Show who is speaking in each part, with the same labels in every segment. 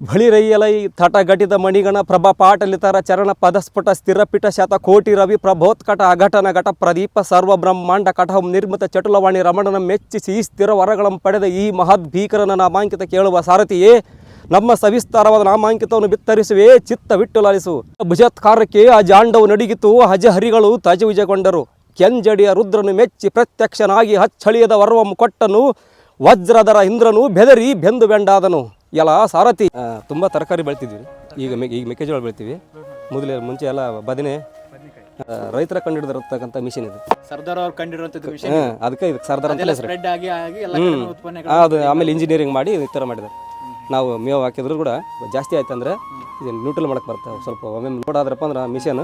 Speaker 1: ಬಳಿರಯ್ಯಲೈ ತಟಘಟಿತ ಮಣಿಗಣ ಪ್ರಭಾ ಪಾಟಲಿತರ ಚರಣ ಪದಸ್ಫುಟ ಸ್ಥಿರಪಿಟ ಶತ ಕೋಟಿ ರವಿ ಪ್ರಭೋತ್ಕಟ ಅಘಟನ ಘಟ ಪ್ರದೀಪ ಸರ್ವ ಬ್ರಹ್ಮಾಂಡ ಕಟಹಂ ನಿರ್ಮಿತ ಚಟುಲವಾಣಿ ರಮಣನ ಮೆಚ್ಚಿಸಿ ಸ್ಥಿರ ವರಗಳನ್ನು ಪಡೆದ ಈ ಮಹದ್ ಭೀಕರನ ನಾಮಾಂಕಿತ ಕೇಳುವ ಸಾರಥಿಯೇ ನಮ್ಮ ಸವಿಸ್ತಾರವಾದ ನಾಮಾಂಕಿತವನ್ನು ಬಿತ್ತರಿಸುವೆ ಚಿತ್ತವಿಟ್ಟು ಲಾಲಿಸು. ಭುಜತ್ಕಾರಕ್ಕೆ ಆ ಜಾಂಡವು ನಡಿಗಿತು, ಹಜಹರಿಗಳು ತಜವಿಜಗೊಂಡರು. ಕೆಂಜಡಿಯ ರುದ್ರನು ಮೆಚ್ಚಿ ಪ್ರತ್ಯಕ್ಷನಾಗಿ ಹಚ್ಚಳಿಯದ ವರ್ವಂ ಕೊಟ್ಟನು, ವಜ್ರದರ ಇಂದ್ರನು ಬೆದರಿ ಬೆಂದು ಬೆಂಡಾದನು. ಎಲ್ಲ ಸಾರಥಿ ತುಂಬ ತರಕಾರಿ ಬೆಳಿತಿದ್ವಿ. ಈಗ ಮೆಕ್ಕೆಜೋಳ ಬೆಳಿತೀವಿ. ಮುಂಚೆ ಎಲ್ಲ ಬದನೆ ರೈತರ ಕಂಡಿಡಿದಿರತಕ್ಕಂಥ ಮಿಷಿನ್ ಇದು.
Speaker 2: ಸರ್ದಾರ್ ಅವ್ರು ಕಂಡಿರುವಂಥದ್ದು ಮಿಷನ್.
Speaker 1: ಅದಕ್ಕೆ ಇದಕ್ಕೆ ಸರ್ದಾರ್ ಅಂತ ಹೆಸರು. ಅದು ಆಮೇಲೆ ಇಂಜಿನಿಯರಿಂಗ್ ಮಾಡಿ ಈ ಥರ ಮಾಡಿದ್ದಾರೆ. ನಾವು ಮೇವು ಹಾಕಿದ್ರು ಕೂಡ ಜಾಸ್ತಿ ಆಯ್ತು ಅಂದರೆ ಇದು ನ್ಯೂಟ್ರಲ್ ಮಾಡಕ್ಕೆ ಬರ್ತವೆ. ಸ್ವಲ್ಪ ಒಮ್ಮೆ ನೋಡಾದ್ರಪ್ಪ ಅಂದ್ರೆ ಮಿಷನ್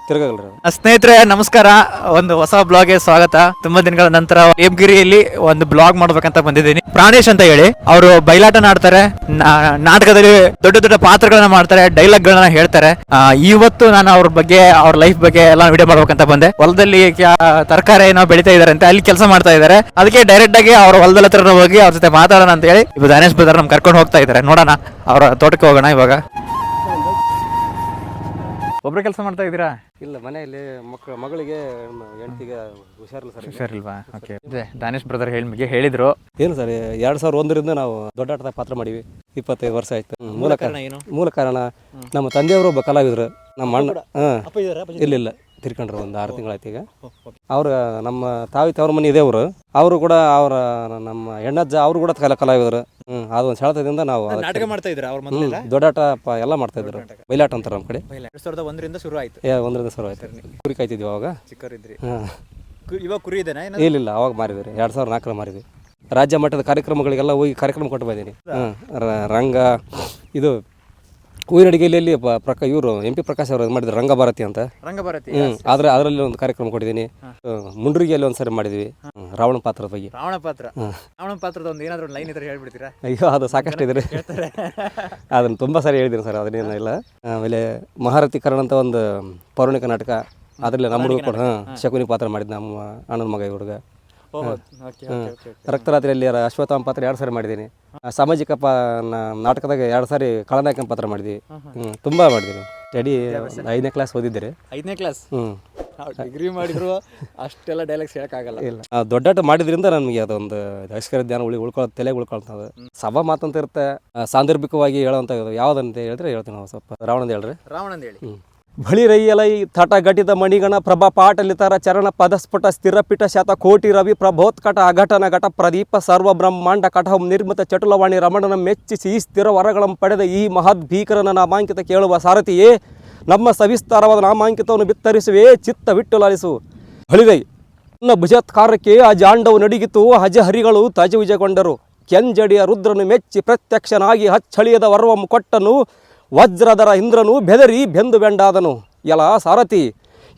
Speaker 1: ತಿರ್ಗಲ್ರಿ.
Speaker 2: ಸ್ನೇಹಿತರೆ ನಮಸ್ಕಾರ, ಒಂದು ಹೊಸ ಬ್ಲಾಗ್ಗೆ ಸ್ವಾಗತ. ತುಂಬಾ ದಿನಗಳ ನಂತರ ಹೇಮಗಿರಿಯಲ್ಲಿ ಒಂದು ಬ್ಲಾಗ್ ಮಾಡ್ಬೇಕಂತ ಬಂದಿದ್ದೀನಿ. ಪ್ರಾಣೇಶ್ ಅಂತ ಹೇಳಿ ಅವರು ಬಯಲಾಟ ಆಡ್ತಾರೆ, ನಾಟಕದಲ್ಲಿ ದೊಡ್ಡ ದೊಡ್ಡ ಪಾತ್ರಗಳನ್ನ ಮಾಡ್ತಾರೆ, ಡೈಲಾಗ್ ಗಳನ್ನ ಹೇಳ್ತಾರೆ. ಇವತ್ತು ನಾನು ಅವ್ರ ಬಗ್ಗೆ, ಅವ್ರ ಲೈಫ್ ಬಗ್ಗೆ ಎಲ್ಲ ವಿಡಿಯೋ ಮಾಡ್ಬೇಕಂತ ಬಂದೆ. ಹೊಲದಲ್ಲಿ ತರಕಾರಿ ಏನೋ ಬೆಳಿತಾ ಇದಾರೆ ಅಂತ, ಅಲ್ಲಿ ಕೆಲಸ ಮಾಡ್ತಾ ಇದಾರೆ. ಅದಕ್ಕೆ ಡೈರೆಕ್ಟ್ ಆಗಿ ಅವ್ರ ಹೊಲದ ಹತ್ರ ಹೋಗಿ ಅವ್ರ ಜೊತೆ ಮಾತಾಡೋಣ ಅಂತ ಹೇಳಿ ಇವಾಗ ದಾನೇಶ್ ಬ್ರದರ್ ನಮ್ ಕರ್ಕೊಂಡು ಹೋಗ್ತಾ ಇದಾರೆ. ನೋಡೋಣ, ಅವ್ರ ತೋಟಕ್ಕೆ ಹೋಗೋಣ. ಇವಾಗ ಒಬ್ರು ಕೆಲಸ ಮಾಡ್ತಾ ಇದ್ದೀರಾ?
Speaker 1: ಇಲ್ಲ, ಮನೆಯಲ್ಲಿ ಮಗಳಿಗೆ ಹೆಂಡತಿಗೆ
Speaker 2: ಹುಷಾರಿಲ್ವಾ? ಓಕೆ. ದಾನೇಶ್ ಬ್ರದರ್ ಹೇಳಿದ್ರು.
Speaker 1: ಏನು ಸರ್, 2001ರಿಂದ ನಾವು ದೊಡ್ಡಾಟದ ಪಾತ್ರ ಮಾಡಿವಿ. 25 ವರ್ಷ ಆಯ್ತು. ಮೂಲ ಕಾರಣ ನಮ್ಮ ತಂದೆಯವರು ಒಬ್ಬ ಕಲಾವಿದರು. ನಮ್ಮ ಅಣ್ಣ ಇಲ್ಲ ತಿರ್ಕೊಂಡ್ರು, ಒಂದು 6 ತಿಂಗಳಾಯ್ತು. ಈಗ ಅವ್ರು ನಮ್ಮ ತವ್ರ ಮನೆ ಇದೆ. ಅವರು ಕೂಡ ಅವರ ನಮ್ಮ ಹೆಣ್ಣಜ್ಜ ಅವರು ಕೂಡ ಕಲಾವಿದರು. ಅದೊಂದು ಸೆಳೆತದಿಂದ ನಾವು
Speaker 2: ನಾಟಕ ಮಾಡ್ತಾ ಇದ್ರು.
Speaker 1: ದೊಡ್ಡಾಟ ಎಲ್ಲ ಮಾಡ್ತಾ ಇದ್ರು. ಬಯಲಾಟ ಅಂತಾರೆ ನಮ್ಮ ಕಡೆ.
Speaker 2: 2001ರಿಂದ ಶುರು ಆಯ್ತು.
Speaker 1: 1ರಿಂದ ಶುರು ಆಯ್ತು. ಕುರಿ ಕಾಯ್ತಿದ್ವಿ ಅವಾಗ, ಚಿಕ್ಕವರಿದ್ರಿ.
Speaker 2: ಇವಾಗ ಕುರಿ ಇದೆನಾ?
Speaker 1: ಇಲ್ಲ, ಅವಾಗ ಮಾರಿದ್ರಿ. 2004 ಮಾರಿದ್ವಿ. ರಾಜ್ಯ ಮಟ್ಟದ ಕಾರ್ಯಕ್ರಮಗಳಿಗೆಲ್ಲ ಹೋಗಿ ಕಾರ್ಯಕ್ರಮ ಕೊಟ್ಟು ಬಂದೀನಿ. ರಂಗ ಇದು ಊರಿನಡಿಗೆಯಲ್ಲಿ ಇವರು MP ಪ್ರಕಾಶ್ ಅವರು ಮಾಡಿದ್ರು, ರಂಗಭಾರತಿ ಅಂತ. ಆದ್ರೆ ಅದರಲ್ಲಿ ಒಂದು ಕಾರ್ಯಕ್ರಮ ಕೊಟ್ಟಿದ್ದೀನಿ. ಮುಂಡ್ರಿಗೆಯಲ್ಲಿ ಒಂದ್ಸರಿ ಮಾಡಿದ್ವಿ, ರಾವಣ ಪಾತ್ರದ ಬಗ್ಗೆ.
Speaker 2: ರಾವಣ ಪಾತ್ರದ ಒಂದು ಏನಾದ್ರು ಲೈನ್ ಇದ್ರೆ ಹೇಳ್ಬಿಡ್ತೀರಾ?
Speaker 1: ಅಯ್ಯೋ, ಅದು ಸಾಕಷ್ಟು ಇದ್ರೆ ಅದನ್ನ ತುಂಬಾ ಸಾರಿ ಹೇಳಿದ್ದೀನಿ ಸರ್. ಅದನ್ನೇನಿಲ್ಲ. ಆಮೇಲೆ ಮಹಾರಥಿ ಕರ್ಣ ಅಂತ ಒಂದು ಪೌರಾಣಿಕ ನಾಟಕ, ಅದರಲ್ಲಿ ನಮ್ಮ ಹುಡುಗ ಕೂಡ ಶಕುನಿ ಪಾತ್ರ ಮಾಡಿದ್, ನಮ್ಮ ಅಣ್ಣನ ಮಗ ಹುಡುಗ. ರಕ್ತರಾತ್ರಿಯಲ್ಲಿ ಅಶ್ವತ್ಥಾಮ ಪಾತ್ರ 2 ಸಾರಿ ಮಾಡಿದ್ದೀನಿ. ಸಾಮಾಜಿಕ ನಾಟಕದಾಗ 2 ಸಾರಿ ಖಳನಾಯಕನ ಪಾತ್ರ ಮಾಡಿದ್ವಿ. ತುಂಬಾ ಮಾಡಿದೀನಿ. ಸ್ಟಡಿ 5ನೇ ಕ್ಲಾಸ್ ಓದಿದ್ದೀರಿ.
Speaker 2: 5ನೇ ಕ್ಲಾಸ್ ಡಿಗ್ರಿ ಮಾಡಿದ್ರು ಅಷ್ಟೆಲ್ಲ ಡೈಲಾಗ್ಸ್ ಹೇಳಕ್ಕಾಗಲ್ಲ. ಇಲ್ಲ,
Speaker 1: ದೊಡ್ಡಾಟ ಮಾಡಿದ್ರಿಂದ ನಮಗೆ ಅದೊಂದು ಐಶ್ವರ್ಯ ಧ್ಯಾನ ಉಳ್ಕೊಳ್ಳೋದು, ತಲೆಗೆ ಉಳ್ಕೊಳ್ತದೆ. ಸಭಾ ಮಾತಂತ ಇರುತ್ತೆ, ಸಾಂದರ್ಭಿಕವಾಗಿ ಹೇಳೋಂತ ಯಾವ್ದಂತ ಹೇಳಿದ್ರೆ ಹೇಳ್ತೀನಿ ನಾವು. ಸ್ವಲ್ಪ ರಾವಣಂದ ಹೇಳ್ರಿ.
Speaker 2: ರಾವಣಂದ ಹೇಳಿ.
Speaker 1: ಬಳಿರಯ್ಯಲೈ ತಟಘಟಿತ ಮಣಿಗಣ ಪ್ರಭಾ ಪಾಟಲಿತರ ಚರಣ ಪದಸ್ಫುಟ ಸ್ಥಿರಪಿಟ ಶತ ಕೋಟಿ ರವಿ ಪ್ರಭೋತ್ಕಟ ಅಘಟನ ಘಟ ಪ್ರದೀಪ ಸರ್ವ ಬ್ರಹ್ಮಾಂಡ ಕಟಹಂ ನಿರ್ಮಿತ ಚಟುಲವಾಣಿ ರಮಣನ ಮೆಚ್ಚಿಸಿ ಸ್ಥಿರ ವರಗಳನ್ನು ಪಡೆದ ಈ ಮಹದ್ ಭೀಕರನ ನಾಮಾಂಕಿತ ಕೇಳುವ ಸಾರಥಿಯೇ ನಮ್ಮ ಸವಿಸ್ತಾರವಾದ ನಾಮಾಂಕಿತವನ್ನು ಬಿತ್ತರಿಸುವೆ ಚಿತ್ತವಿಟ್ಟು ಲಾಲಿಸು. ಬಳಿರೈ ನನ್ನ ಭುಜತ್ಕಾರಕ್ಕೆ ಆ ಜಾಂಡವು ನಡಿಗಿತು, ಹಜಹರಿಗಳು ತಜವಿಜಗೊಂಡರು. ಕೆಂಜಡಿಯ ರುದ್ರನು ಮೆಚ್ಚಿ ಪ್ರತ್ಯಕ್ಷನಾಗಿ ಹಚ್ಚಳಿಯದ ವರ್ವಂ ಕೊಟ್ಟನು, ವಜ್ರದರ ಇಂದ್ರನು ಬೆದರಿ ಬೆಂದು ಬೆಂಡಾದನು. ಎಲ್ಲ ಸಾರಥಿ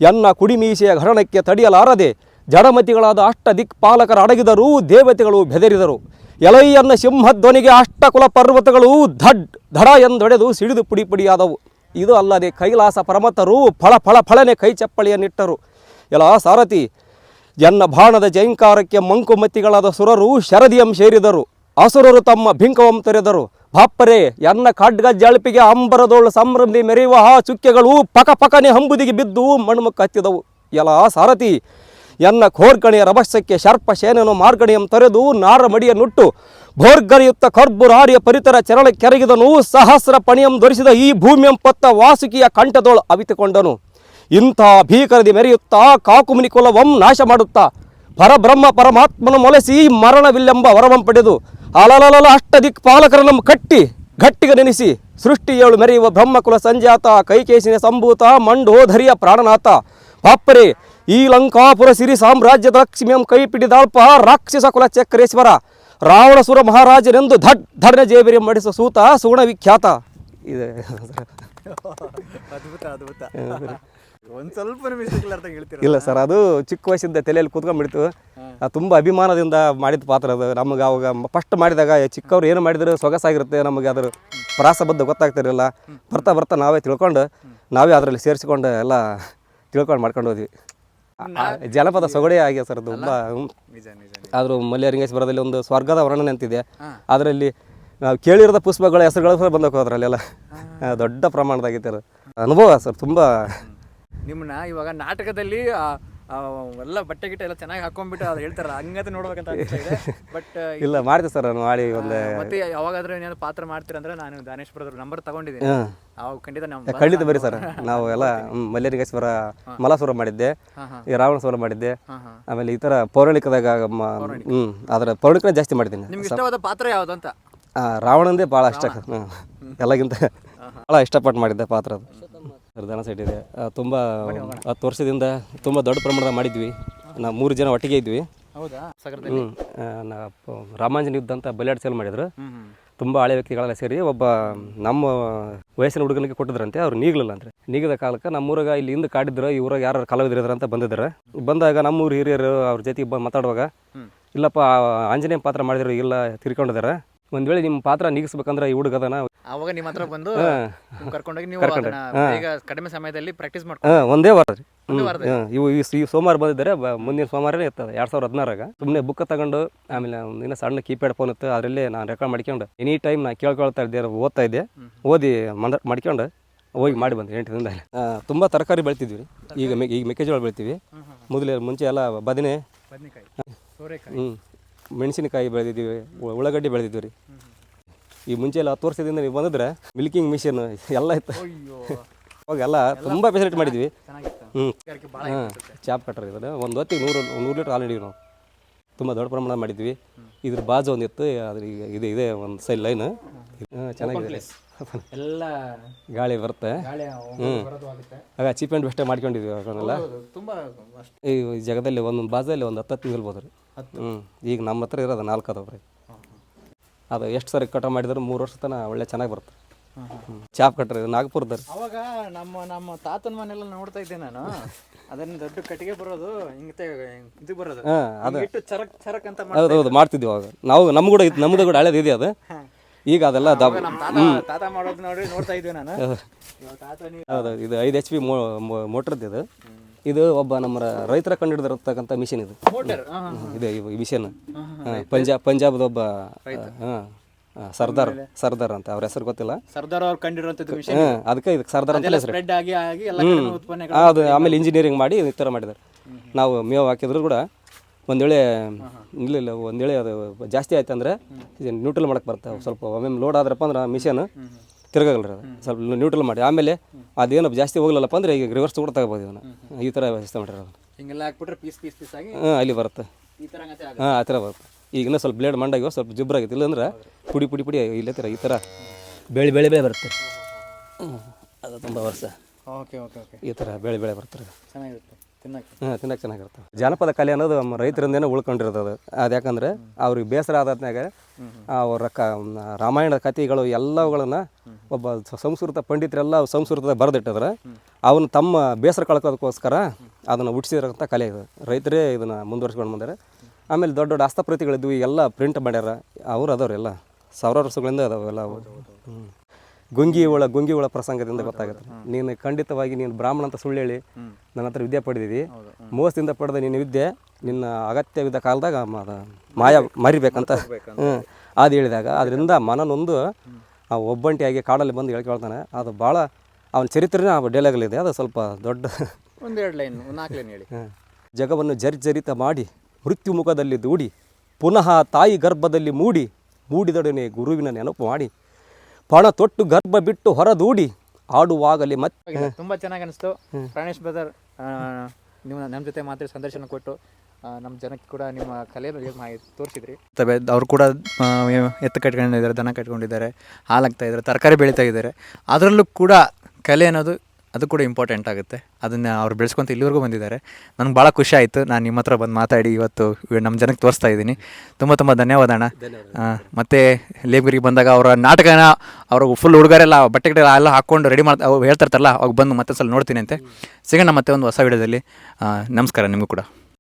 Speaker 1: ಎನ್ನ ಕುಡಿಮೀಸೆಯ ಹರಣಕ್ಕೆ ತಡೆಯಲಾರದೆ ಜಡಮತಿಗಳಾದ ಅಷ್ಟ ದಿಕ್ಪಾಲಕರ ಅಡಗಿದರು, ದೇವತೆಗಳು ಬೆದರಿದರು. ಎಲೈಯನ್ನ ಸಿಂಹಧ್ವನಿಗೆ ಅಷ್ಟಕುಲ ಪರ್ವತಗಳು ಧಡ್ ಧಡ ಎಂದೊಡೆದು ಸಿಡಿದು ಪುಡಿ ಪುಡಿಯಾದವು. ಇದು ಅಲ್ಲದೆ ಕೈಲಾಸ ಪರಮತರು ಫಳ ಫಳ ಫಳನೆ ಕೈ ಚಪ್ಪಳಿಯನ್ನಿಟ್ಟರು. ಎಲ್ಲ ಸಾರಥಿ ಎನ್ನ ಬಾಣದ ಜೈಂಕಾರಕ್ಕೆ ಮಂಕುಮತಿಗಳಾದ ಸುರರು ಶರದಿಯಂ ಸೇರಿದರು. ಅಸುರರು ತಮ್ಮ ಭಿಂಕವಂ ತೊರೆದರು. ಬಾಪ್ಪರೆ ಎನ್ನ ಖಡ್ಗ ಜಳಪಿಗೆ ಅಂಬರದೋಳು ಸಂಭ್ರಮದಿ ಮೆರೆಯುವ ಆ ಚುಕ್ಕೆಗಳು ಪಕ ಪಕನೆ ಹಂಬುದಿಗೆ ಬಿದ್ದು ಮಣ್ಮುಕ್ಕ ಹತ್ತಿದವು. ಎಲ್ಲ ಸಾರಥಿ ಎನ್ನ ಖೋರ್ಗಣಿಯ ರಭಸಕ್ಕೆ ಶರ್ಪ ಶೇನನು ಮಾರ್ಗಣಿಯಂ ತೊರೆದು ನಾರ ಮಡಿಯ ನುಟ್ಟು ಭೋರ್ಗರಿಯುತ್ತ ಕರ್ಬುರಾರಿಯ ಪರಿತರ ಚರಳ ಕೆರಗಿದನು. ಸಹಸ್ರ ಪಣಿಯಂ ದೊರಿಸಿದ ಈ ಭೂಮಿಯಂ ಪತ್ತ ವಾಸುಕಿಯ ಕಂಠದೋಳು ಅವಿತುಕೊಂಡನು. ಇಂಥ ಭೀಕರದಿ ಮೆರೆಯುತ್ತಾ ಕಾಕುಮುನಿ ಕುಲವಂ ನಾಶ ಮಾಡುತ್ತಾ ಪರಬ್ರಹ್ಮ ಪರಮಾತ್ಮನ ಮೊಲೆಸಿ ಮರಣವಿಲ್ಲೆಂಬ ವರವಂ ಪಡೆದು ಅಲಲಲ ಅಷ್ಟ ದಿಕ್ಪಾಲಕರನ್ನು ಕಟ್ಟಿ ಗಟ್ಟಿಗೆ ನೆನೆಸಿ ಸೃಷ್ಟಿ 7 ಮೆರೆಯುವ ಬ್ರಹ್ಮಕುಲ ಸಂಜಾತ ಕೈಕೇಶಿನ ಸಂಭೂತ ಮಂಡೋಧರಿಯ ಪ್ರಾಣನಾಥ. ಬಾಪ್ಪರೆ ಈ ಲಂಕಾಪುರ ಸಿರಿ ಸಾಮ್ರಾಜ್ಯದ ಲಕ್ಷ್ಮಿಯಂ ಕೈ ಪಿಡಿದಾಳ್ಪ ರಾಕ್ಷಸ ಕುಲ ಚಕ್ರೇಶ್ವರ ರಾವಣಸುರ ಮಹಾರಾಜನೆಂದು ಧಡ್ನ ಜೇಬಿರಿ ಮಡಿಸುವ ಸೂತ ಸುಗುಣ ವಿಖ್ಯಾತ. ಇದೆ
Speaker 2: ಒಂದು ಸ್ವಲ್ಪ
Speaker 1: ಇಲ್ಲ ಸರ್, ಅದು ಚಿಕ್ಕ ವಯಸ್ಸಿಂದ ತಲೆಯಲ್ಲಿ ಕೂತ್ಕೊಂಡ್ಬಿಡ್ತು. ತುಂಬ ಅಭಿಮಾನದಿಂದ ಮಾಡಿದ ಪಾತ್ರ ಅದು. ನಮಗೆ ಅವಾಗ ಫಸ್ಟ್ ಮಾಡಿದಾಗ ಚಿಕ್ಕವ್ರು ಏನು ಮಾಡಿದ್ರು ಸೊಗಸಾಗಿರುತ್ತೆ, ನಮಗೆ ಅದ್ರ ಪ್ರಾಸಬದ್ಧ ಗೊತ್ತಾಗ್ತಿರಲಿಲ್ಲ. ಬರ್ತಾ ಬರ್ತಾ ನಾವೇ ತಿಳ್ಕೊಂಡು ನಾವೇ ಅದರಲ್ಲಿ ಸೇರಿಸ್ಕೊಂಡು ಎಲ್ಲ ತಿಳ್ಕೊಂಡು ಮಾಡ್ಕೊಂಡು ಹೋದ್ವಿ. ಜನಪದ ಸೊಗಡೆ ಆಗಿದೆ ಸರ್. ತುಂಬ ಆದರೂ ಮಲ್ಯರಿಂಗೇಶ್ವರದಲ್ಲಿ ಒಂದು ಸ್ವರ್ಗದ ವರ್ಣನೆ ಅಂತಿದೆ. ಅದರಲ್ಲಿ ನಾವು ಕೇಳಿರೋದ ಪುಷ್ಪಗಳ ಹೆಸರುಗಳು ಬಂದಕ್ಕೆ ಹೋದ್ರಲ್ಲೆಲ್ಲ ದೊಡ್ಡ ಪ್ರಮಾಣದಾಗೈತೆ ಅದು ಅನುಭವ ಸರ್ ತುಂಬ.
Speaker 2: ನಿಮ್ಮನ್ನ ಇವಾಗ ನಾಟಕದಲ್ಲಿ ಎಲ್ಲ ಬಟ್ಟೆ ಗಿಟ್ಟೆ ಎಲ್ಲ ಚೆನ್ನಾಗಿ ಹಾಕೊಂಡ್ಬಿಟ್ಟು ಅದು ಹೇಳ್ತಾರ ಹಂಗಂತ ನೋಡ್ಬೇಕಂತ ಅನಿಸ್ತಾ ಇದೆ. ಬಟ್
Speaker 1: ಇಲ್ಲ ಮಾಡ್ತೀವಿ ಸರ್ ನಾನು ಮಾಡಿ ಒಂದು
Speaker 2: ಮತ್ತೆ ಯಾವಾಗಾದ್ರೂ ಏನಾದ್ರು ಪಾತ್ರ ಮಾಡ್ತೀರಂದ್ರೆ ನಾನು ದಾನೇಶ್ ಬ್ರದರ್ ನಂಬರ್ ತಗೊಂಡಿದ್ದೀನಿ. ಅವಾಗ
Speaker 1: ಖಂಡಿತ ಬರೀ ಸರ್. ನಾವು ಎಲ್ಲ ಮಲ್ಲೇರಿಗೇಶ್ವರ ಮಲಾಸುರ ಮಾಡಿದ್ದೆ, ಈ ರಾವಣಸುರ ಮಾಡಿದ್ದೆ, ಆಮೇಲೆ ಈ ಥರ ಪೌರಾಣಿಕದಾಗ ಅದರ ಪೌರಾಣಿಕ ಜಾಸ್ತಿ ಮಾಡಿದ್ದೀನಿ.
Speaker 2: ನಿಮ್ಗೆ ಇಷ್ಟವಾದ ಪಾತ್ರ ಯಾವುದು ಅಂತ?
Speaker 1: ರಾವಣಂದೇ ಭಾಳ ಇಷ್ಟ, ಎಲ್ಲಗಿಂತ ಭಾಳ ಇಷ್ಟಪಟ್ಟು ಮಾಡಿದ್ದೆ ಪಾತ್ರ ಅದು. ಸರ್ ದನ ಸೈಡ್ ಇದೆ ತುಂಬ 10 ವರ್ಷದಿಂದ ತುಂಬ ದೊಡ್ಡ ಪ್ರಮಾಣದಾಗ ಮಾಡಿದ್ವಿ. ನಾವು 3 ಜನ ಒಟ್ಟಿಗೆ ಇದ್ವಿ. ರಾಮಾಂಜನ ಯುದ್ಧ ಅಂತ ಬಲಿಯಾಡ್ ಸೇಲ್ ಮಾಡಿದ್ರು. ತುಂಬ ಹಳೆ ವ್ಯಕ್ತಿಗಳೆಲ್ಲ ಸೇರಿ ಒಬ್ಬ ನಮ್ಮ ವಯಸ್ಸಿನ ಹುಡುಗನಿಗೆ ಕೊಟ್ಟಿದ್ರಂತೆ. ಅವ್ರು ನೀಗಲಿಲ್ಲ ಅಂದ್ರೆ ನೀಗದ ಕಾಲಕ್ಕೆ ನಮ್ಮೂರಾಗ ಇಲ್ಲಿ ಹಿಂದೆ ಕಾಡಿದ್ರು, ಈ ಊರಾಗ ಯಾರು ಕಲಾವಿದ್ರು ಅಂತ ಬಂದಿದ್ದಾರೆ. ಬಂದಾಗ ನಮ್ಮೂರು ಹಿರಿಯರು ಅವ್ರ ಜೊತೆಗೆ ಮಾತಾಡುವಾಗ ಇಲ್ಲಪ್ಪ ಆಂಜನೇಯ ಪಾತ್ರ ಮಾಡಿದ್ರು, ಇಲ್ಲ ತಿರ್ಕೊಂಡಿದ್ದಾರೆ, ಒಂದ್ ವೇಳೆ ನಿಮ್ಮ ಪಾತ್ರ ನೀಗಿಸ್ಬೇಕಂದ್ರೆ ಈ ಹುಡುಗದನ
Speaker 2: ಅವಾಗ ನಿಮ್ಮ ಹತ್ರ ಬಂದು ಕರ್ಕೊಂಡೋಗಿ ನೀವು ಈಗ ಕಡಿಮೆ ಸಮಯದಲ್ಲಿ ಪ್ರಾಕ್ಟೀಸ್ ಮಾಡ್ಕೊಂಡು
Speaker 1: ಒಂದೇ ವಾರ ರೀ. ಇವು ಈ ಸೋಮವಾರ ಬಂದಿದ್ದಾರೆ, ಮುಂದಿನ ಸೋಮವಾರನೇ ಇರ್ತದೆ 2016 ಸುಮ್ಮನೆ ಬುಕ್ ತಗೊಂಡು ಆಮೇಲೆ ಇನ್ನೂ ಸಣ್ಣ ಕೀಪ್ಯಾಡ್ ಫೋನ್ ಇತ್ತು, ಅದರಲ್ಲೇ ನಾನು ರೆಕಾರ್ಡ್ ಮಾಡ್ಕೊಂಡು ಎನಿ ಟೈಮ್ ನಾನು ಕೇಳ್ಕೊಳ್ತಾ ಇದ್ದೆ, ಓದ್ತಾ ಇದ್ದೆ, ಓದಿ ಮಾಡ್ಕೊಂಡು ಹೋಗಿ ಮಾಡಿ ಬಂದೆ 8 ದಿನದಲ್ಲಿ. ತುಂಬ ತರಕಾರಿ ಬೆಳಿತಿದ್ವಿ. ಈಗ ಮೆಕ್ಕೆಜೋಳ ಬೆಳಿತೀವಿ. ಮುಂಚೆ ಎಲ್ಲ ಬದನೆ, ಮೆಣಸಿನಕಾಯಿ ಬೆಳೆದಿದ್ದೀವಿ, ಉಳ್ಳಾಗಡ್ಡಿ ಬೆಳೆದಿದ್ವಿ ರೀ. ಈ ಮುಂಚೆ ಎಲ್ಲ 10 ವರ್ಷದಿಂದ ನೀವು ಬಂದಿದ್ರೆ ಮಿಲ್ಕಿಂಗ್ ಮಿಷಿನ್ ಎಲ್ಲ ಇತ್ತು. ಅವಾಗೆಲ್ಲ ತುಂಬ ಫೆಸಿಲಿಟಿ ಮಾಡಿದ್ವಿ. ಚಾಪ್ ಕಟ್ರಿ ಇದನ್ನು ಒಂದು ಹೊತ್ತಿಗೆ 100 ಲೀಟ್ರ್ ಹಾಲು ಹಿಡಿದ್ವಿ ನಾವು. ತುಂಬ ದೊಡ್ಡ ಪ್ರಮಾಣ ಮಾಡಿದ್ವಿ. ಇದ್ರ ಬಾಜು ಒಂದಿತ್ತು, ಅದ್ರ ಈಗ ಇದೆ ಒಂದು ಸೈಡ್ ಲೈನ್ ಚೆನ್ನಾಗಿದೆ,
Speaker 2: ಎಲ್ಲ
Speaker 1: ಗಾಳಿ ಬರುತ್ತೆ. ಆಗ ಚೀಪ್ ಆ್ಯಂಡ್ ಬೆಸ್ಟೇ ಮಾಡ್ಕೊಂಡಿದ್ವಿ ಅವನ್ನೆಲ್ಲ. ಈ ಜಾಗದಲ್ಲಿ ಒಂದೊಂದು ಬಾಜಲ್ಲಿ ಒಂದು 10 ನಿಲ್ಬೋದು ರೀ. ಈಗ ನಮ್ಮ ಹತ್ರ ಇರೋದು 4 ಅದಾವ ರೀ. ಅದು ಎಷ್ಟು ಸರಿ ಕಟ ಮಾಡಿದ್ರು 3 ವರ್ಷ ತನಕ ಒಳ್ಳೆ ಚೆನ್ನಾಗಿ ಬರುತ್ತೆ. ಚಾಪ್ ಕಟ್ರಿ ನಾಗಪುರದ.
Speaker 2: ಅವಾಗ ನಮ್ಮ ತಾತನ ಮನೆಲ್ಲ ನೋಡ್ತಾ ಇದ್ದೆ ನಾನು. ಅದನ್ನ ದೊಡ್ಡ ಕಟ್ಟಿಗೆ ಬರೋದು ಹಿಂಗತೆ ಇದು ಬರೋದು, ಅದು ಚರಕ್ ಅಂತ
Speaker 1: ಹೌದು ಮಾಡ್ತಿದ್ವಿ ಅವಾಗ ನಾವು. ನಮ್ದು ಕೂಡ ಹಳೇದು ಇದೆ ಅದು. ಈಗ ಅದೆಲ್ಲ
Speaker 2: ತಾತ ಮಾಡೋದು ನೋಡಿ ನೋಡ್ತಾ ಇದ್ವಿ ನಾನು.
Speaker 1: ಹೌದು, ಇದು 5 HP ಮೋಟ್ರದ್ದು ಇದು. ಇದು ಒಬ್ಬ ನಮ್ಮ ರೈತರ ಕಂಡುಹಿಡಿದಿರತಕ್ಕಂಥ ಮಿಷಿನ್ ಇದು. ಇದೆ ಈ ಮಿಷನ್ ಪಂಜಾಬ್ದ ಒಬ್ಬ ಸರ್ದಾರ್ ಅಂತ, ಅವ್ರ ಹೆಸರು ಗೊತ್ತಿಲ್ಲ.
Speaker 2: ಸರ್ದಾರ್ ಅವ್ರು ಕಂಡಿರುವಂತದ್ದು
Speaker 1: ಅದಕ್ಕೆ ಇದಕ್ಕೆ ಸರ್ದಾರ್ ಅಂತ ಹೆಸರು. ಅದು ಆಮೇಲೆ ಇಂಜಿನಿಯರಿಂಗ್ ಮಾಡಿ ಈ ಥರ ಮಾಡಿದ್ದಾರೆ. ನಾವು ಮೇವು ಹಾಕಿದ್ರು ಕೂಡ ಒಂದ್ ವೇಳೆ ಅದು ಜಾಸ್ತಿ ಆಯ್ತು ಅಂದ್ರೆ ನ್ಯೂಟ್ರಲ್ ಮಾಡಕ್ಕೆ ಬರುತ್ತೆ. ಸ್ವಲ್ಪ ಒಮ್ಮೆ ಲೋಡ್ ಆದ್ರಪ್ಪ ಅಂದ್ರೆ ಮಿಷನ್ ತಿರ್ಗಲ್ಲ ಅದು, ಸ್ವಲ್ಪ ನ್ಯೂಟ್ರಲ್ ಮಾಡಿ ಆಮೇಲೆ ಅದೇನು ಜಾಸ್ತಿ ಹೋಗ್ಲಲ್ಲಪ್ಪ ಅಂದ್ರೆ ಈಗ ರಿವರ್ಸ್ ಕೂಡ ತಗೋಬೋದು ಇದನ್ನು. ಈ ಥರ ವ್ಯವಸ್ಥೆ ಮಾಡಿರೋದು.
Speaker 2: ಹಿಂಗೆಲ್ಲ ಹಾಕ್ಬಿಟ್ರೆ ಪೀಸ್ ಆಗಿ
Speaker 1: ಅಲ್ಲಿ ಬರುತ್ತೆ. ಆ ಥರ ಬರುತ್ತೆ. ಈಗ ಇನ್ನೂ ಸ್ವಲ್ಪ ಬ್ಲೇಡ್ ಮಂಡಾಗಿ ಸ್ವಲ್ಪ ಜುಬ್ರಾಗಿತ್ತು, ಇಲ್ಲಾಂದ್ರೆ ಪುಡಿ ಇಲ್ಲೇ ಥರ ಈ ಥರ ಬೆಳೆ ಬರುತ್ತೆ. ಅದು ತುಂಬ ವರ್ಷ ಈ ಥರ ಬೆಳೆ ಬರ್ತಾರೆ. ತಿನ್ನಕ್ಕೆ ಚೆನ್ನಾಗಿರುತ್ತೆ. ಜಾನಪದ ಕಲೆ ಅನ್ನೋದು ನಮ್ಮ ರೈತರಿಂದೇನೆ ಉಳ್ಕೊಂಡಿರೋದು ಅದು. ಅದು ಯಾಕಂದರೆ ಅವ್ರಿಗೆ ಬೇಸರ ಆದ್ಮ್ಯಾಗ ಅವರ ರಾಮಾಯಣದ ಕಥೆಗಳು ಎಲ್ಲವುಗಳನ್ನು ಒಬ್ಬ ಸಂಸ್ಕೃತ ಪಂಡಿತರೆಲ್ಲ ಸಂಸ್ಕೃತದಾಗ ಬರೆದಿಟ್ಟಿದ್ರೆ ಅವನು ತಮ್ಮ ಬೇಸರ ಕಳ್ಕೋದಕ್ಕೋಸ್ಕರ ಅದನ್ನು ಹುಟ್ಟಿಸಿರೋಂಥ ಕಲೆ ಇದು. ರೈತರೇ ಇದನ್ನು ಮುಂದುವರ್ಸ್ಕೊಂಡು ಬಂದಾರೆ. ಆಮೇಲೆ ದೊಡ್ಡ ದೊಡ್ಡ ಹಸ್ತಪ್ರತಿಗಳಿದ್ವು, ಈಗೆಲ್ಲ ಪ್ರಿಂಟ್ ಮಾಡ್ಯಾರ. ಅವ್ರು ಅದಾವ್ರೆಲ್ಲ ಸಾವಿರಾರು ವರ್ಷಗಳಿಂದ ಅದಾವೆಲ್ಲ. ಗುಂಗಿ ಹುಳ ಪ್ರಸಂಗದಿಂದ ಗೊತ್ತಾಗುತ್ತೆ. ನೀನು ಖಂಡಿತವಾಗಿ ನೀನು ಬ್ರಾಹ್ಮಣ ಅಂತ ಸುಳ್ಳು ಹೇಳಿ ನನ್ನ ಹತ್ರ ವಿದ್ಯೆ ಪಡೆದಿದ್ದಿ, ಮೋಸದಿಂದ ಪಡೆದ ನಿನ್ನ ವಿದ್ಯೆ ನಿನ್ನ ಅಗತ್ಯವಿದ್ದ ಕಾಲದಾಗ ಮಾಯ ಮರಿಬೇಕಂತ ಅದು ಹೇಳಿದಾಗ ಅದರಿಂದ ಮನನೊಂದು ಒಬ್ಬಂಟಿಯಾಗಿ ಕಾಡಲ್ಲಿ ಬಂದು ಹೇಳ್ಕೊಳ್ತಾನೆ. ಅದು ಭಾಳ ಅವನ ಚರಿತ್ರೆನೇ ಆ ಡೈಲಾಗಲ್ಲಿದೆ. ಅದು ಸ್ವಲ್ಪ ದೊಡ್ಡ
Speaker 2: ಒಂದೆರಡು ಲೈನ್ 4 ಲೈನ್ ಹೇಳಿ.
Speaker 1: ಜಗವನ್ನು ಜರ್ಜರಿತ ಮಾಡಿ ಮೃತ್ಯು ಮುಖದಲ್ಲಿ ದೂಡಿ ಪುನಃ ತಾಯಿ ಗರ್ಭದಲ್ಲಿ ಮೂಡಿದೊಡನೆ ಗುರುವಿನ ನೆನಪು ಮಾಡಿ ಪಣ ತೊಟ್ಟು ಗರ್ಭ ಬಿಟ್ಟು ಹೊರದೂಡಿ ಆಡುವಾಗಲಿ ಮತ್ತೆ.
Speaker 2: ತುಂಬ ಚೆನ್ನಾಗಿ ಅನಿಸ್ತು ಪ್ರಾಣೇಶ್ ಬ್ರದರ್, ನೀವು ನಮ್ಮ ಜೊತೆ ಮಾತಾಡಿ ಸಂದರ್ಶನ ಕೊಟ್ಟು ನಮ್ಮ ಜನಕ್ಕೆ ಕೂಡ ನಿಮ್ಮ ಕಲೆಯನ್ನು ತೋರಿಸಿದ್ರಿ. ಅವರು ಕೂಡ ಎತ್ತು ಕಟ್ಕೊಂಡಿದ್ದಾರೆ, ದನ ಕಟ್ಕೊಂಡಿದ್ದಾರೆ, ಹಾಲಾಗ್ತಾ ಇದ್ದಾರೆ, ತರಕಾರಿ ಬೆಳೀತಾ ಇದ್ದಾರೆ. ಅದರಲ್ಲೂ ಕೂಡ ಕಲೆ ಅನ್ನೋದು ಅದು ಕೂಡ ಇಂಪಾರ್ಟೆಂಟ್ ಆಗುತ್ತೆ. ಅದನ್ನು ಅವ್ರು ಬೆಳೆಸ್ಕೊಂತ ಇಲ್ಲಿವರೆಗೂ ಬಂದಿದ್ದಾರೆ. ನನಗೆ ಭಾಳ ಖುಷಿ ಆಯಿತು ನಾನು ನಿಮ್ಮ ಹತ್ರ ಬಂದು ಮಾತಾಡಿ ಇವತ್ತು ನಮ್ಮ ಜನಕ್ಕೆ ತೋರಿಸ್ತಾ ಇದ್ದೀನಿ. ತುಂಬ ಧನ್ಯವಾದ ಅಣ್ಣ. ಮತ್ತು ಲೇಬ್ಗಿರಿಗೆ ಬಂದಾಗ ಅವರ ನಾಟಕನ ಅವರು ಫುಲ್ ಹುಡುಗರೆಲ್ಲ ಬಟ್ಟೆ ಎಲ್ಲ ಹಾಕ್ಕೊಂಡು ರೆಡಿ ಮಾಡ್ತಾ ಹೇಳ್ತಾ ಇರ್ತಾರಲ್ಲ, ಅವಾಗ ಬಂದು ಮತ್ತೆ ಸ್ವಲ್ಪ ನೋಡ್ತೀನಿ ಅಂತೆ. ಸಿಗೋಣ ಮತ್ತೆ ಒಂದು ಹೊಸ ವಿಡಿಯೋದಲ್ಲಿ. ನಮಸ್ಕಾರ ನಿಮಗೂ ಕೂಡ.